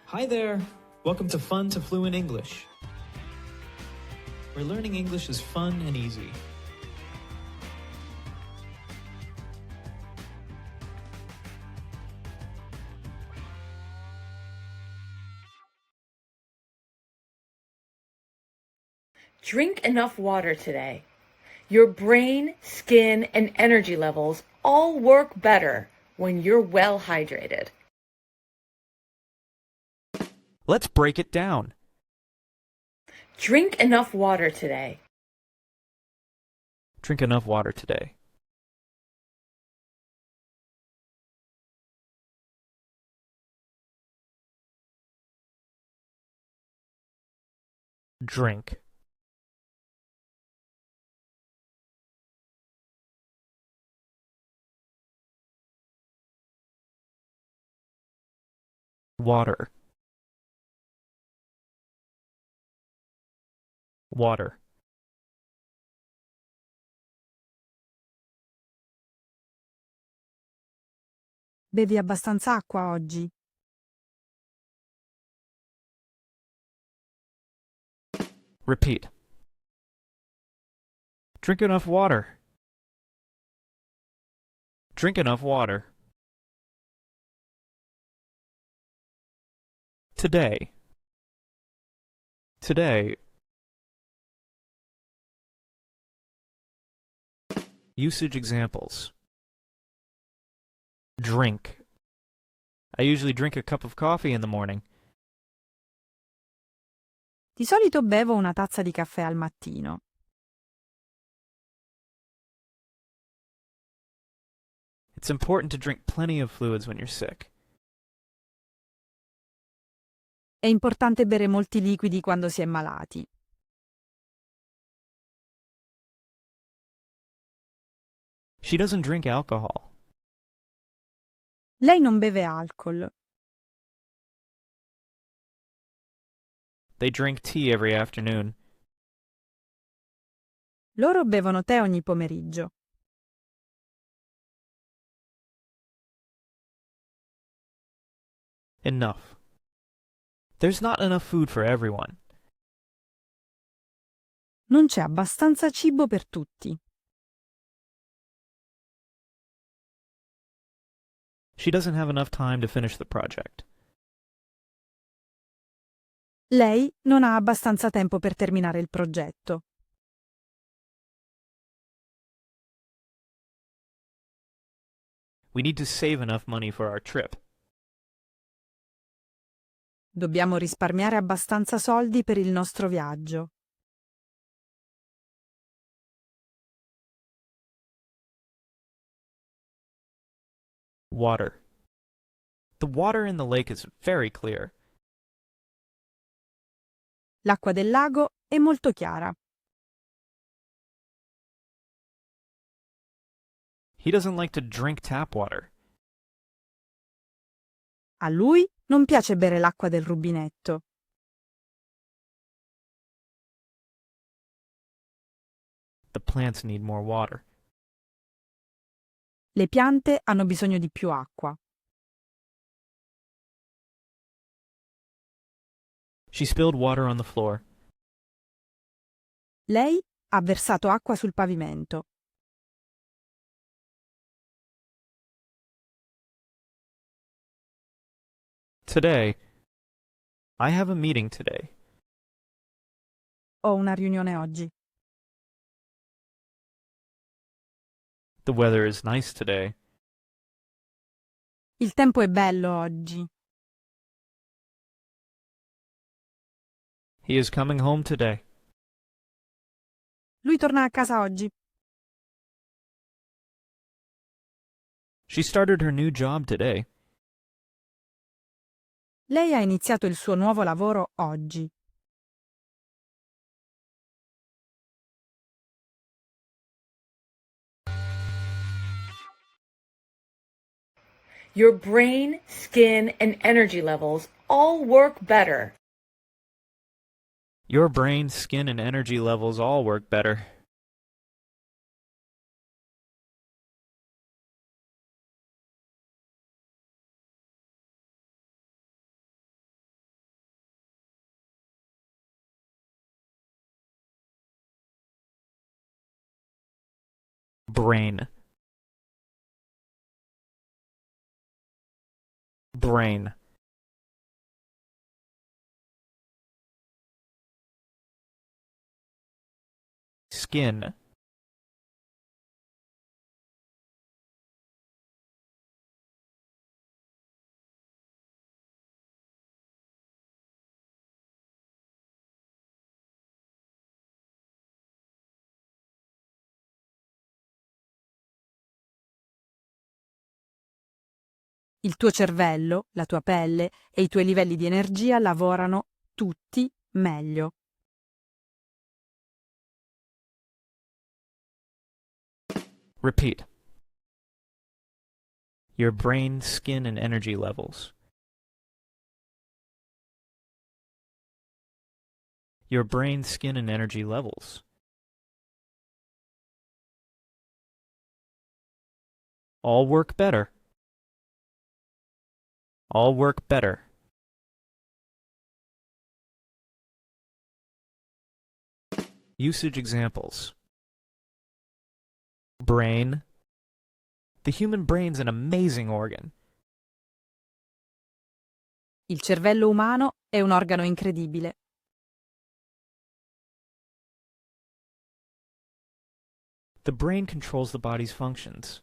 Hi there! Welcome to Fun to Fluent English, where learning English is fun and easy. Drink enough water today. Your brain, skin, and energy levels all work better when you're well hydrated. Let's break it down. Drink enough water today. Drink enough water today. Drink. Water. Water. Bevi abbastanza acqua oggi? Repeat. Drink enough water. Drink enough water. Today. Today. Usage examples. Drink. I usually drink a cup of coffee in the morning. Di solito bevo una tazza di caffè al mattino. It's important to drink plenty of fluids when you're sick. È importante bere molti liquidi quando si è malati. She doesn't drink alcohol. Lei non beve alcol. They drink tea every afternoon. Loro bevono tè ogni pomeriggio. Enough. There's not enough food for everyone. Non c'è abbastanza cibo per tutti. She doesn't have enough time to finish the project. Lei non ha abbastanza tempo per terminare il progetto. We need to save enough money for our trip. Dobbiamo risparmiare abbastanza soldi per il nostro viaggio. Water. The water in the lake is very clear. L'acqua del lago è molto chiara. He doesn't like to drink tap water. A lui non piace bere l'acqua del rubinetto. The plants need more water. Le piante hanno bisogno di più acqua. She spilled water on the floor. Lei ha versato acqua sul pavimento. Today. I have a meeting today. Ho una riunione oggi. The weather is nice today. Il tempo è bello oggi. He is coming home today. Lui torna a casa oggi. She started her new job today. Lei ha iniziato il suo nuovo lavoro oggi. Your brain, skin, and energy levels all work better. Your brain, skin, and energy levels all work better. brain, brain, skin, Il tuo cervello, la tua pelle e i tuoi livelli di energia lavorano tutti meglio. repeat. Your brain, skin, and energy levels. Your brain, skin, and energy levels. All work better. All work better. Usage examples. Brain. The human brain's an amazing organ. Il cervello umano è un organo incredibile. The brain controls the body's functions.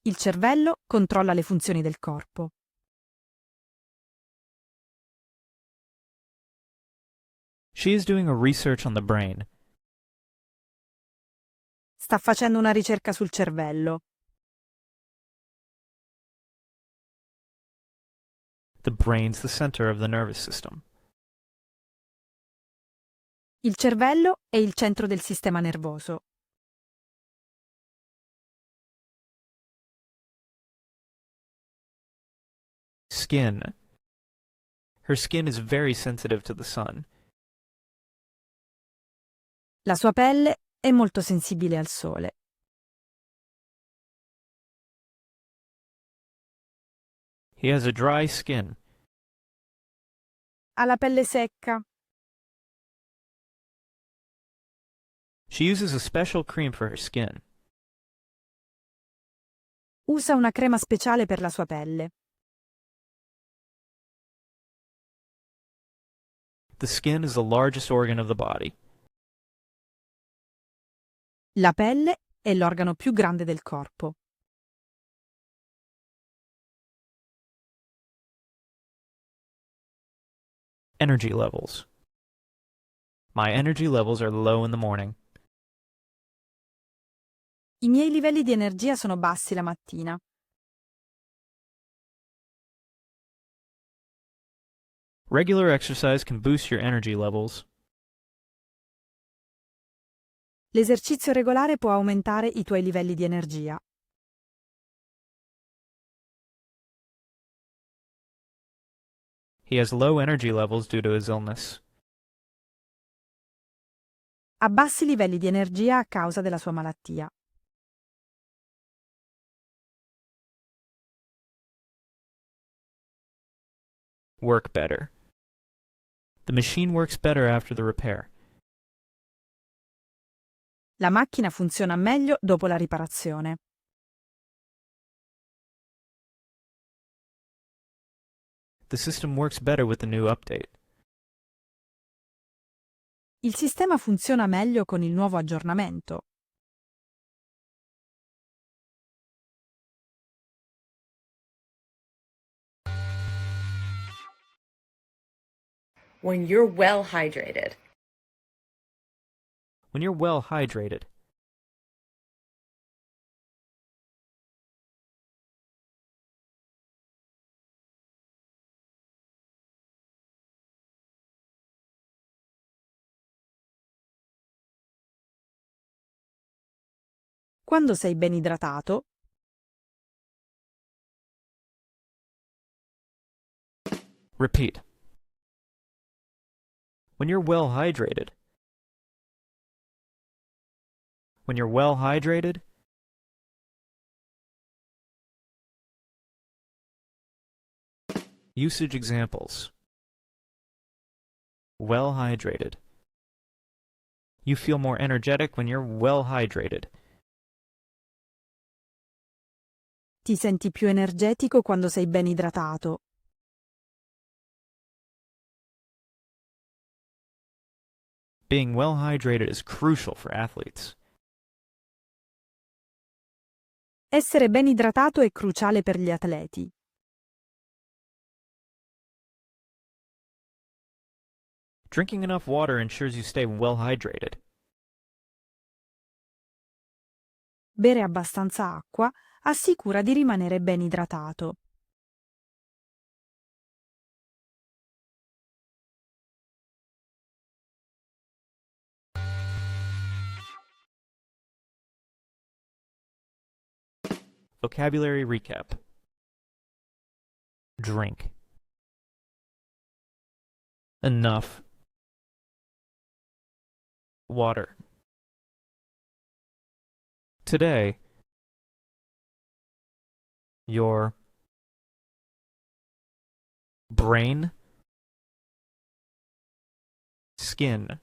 Il cervello controlla le funzioni del corpo. She is doing a research on the brain. Sta facendo una ricerca sul cervello. The brain's the center of the nervous system. Il cervello è il centro del sistema nervoso. Skin. Her skin is very sensitive to the sun. La sua pelle è molto sensibile al sole. He has a dry skin. Ha la pelle secca. She uses a special cream for her skin. Usa una crema speciale per la sua pelle. The skin is the largest organ of the body. La pelle è l'organo più grande del corpo. Energy levels. My energy levels are low in the morning. I miei livelli di energia sono bassi la mattina. Regular exercise can boost your energy levels. L'esercizio regolare può aumentare i tuoi livelli di energia. He has low energy levels due to his illness. Ha bassi livelli di energia a causa della sua malattia. Work better. The machine works better after the repair. La macchina funziona meglio dopo la riparazione. The system works better with the new update. Il sistema funziona meglio con il nuovo aggiornamento. When you're well hydrated. When you're well hydrated. Quando sei ben idratato. Repeat. When you're well hydrated. When you're well hydrated. Usage examples. Well hydrated. You feel more energetic when you're well hydrated. Ti senti più energetico quando sei ben idratato. Being well hydrated is crucial for athletes. Essere ben idratato è cruciale per gli atleti. Drinking enough water ensures you stay well hydrated. Bere abbastanza acqua assicura di rimanere ben idratato. Vocabulary recap. Drink. Enough. Water. Today. Your brain, skin,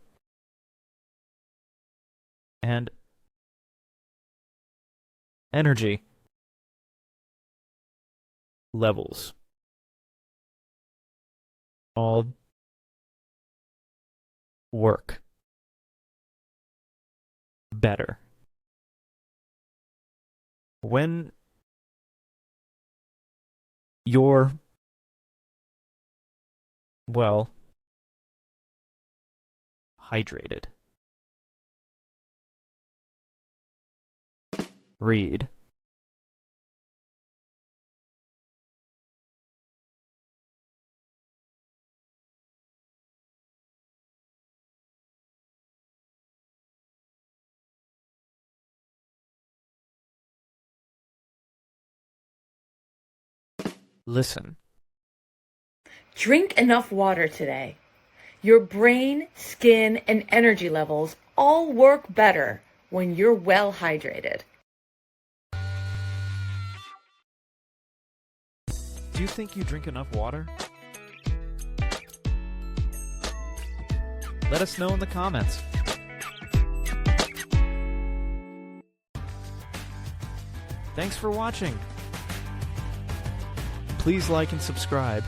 and energy levels all work better when you're well hydrated. Read. Listen. Drink enough water today. Your brain, skin, and energy levels all work better when you're well hydrated. Do you think you drink enough water? Let us know in the comments. Thanks for watching. Please like and subscribe.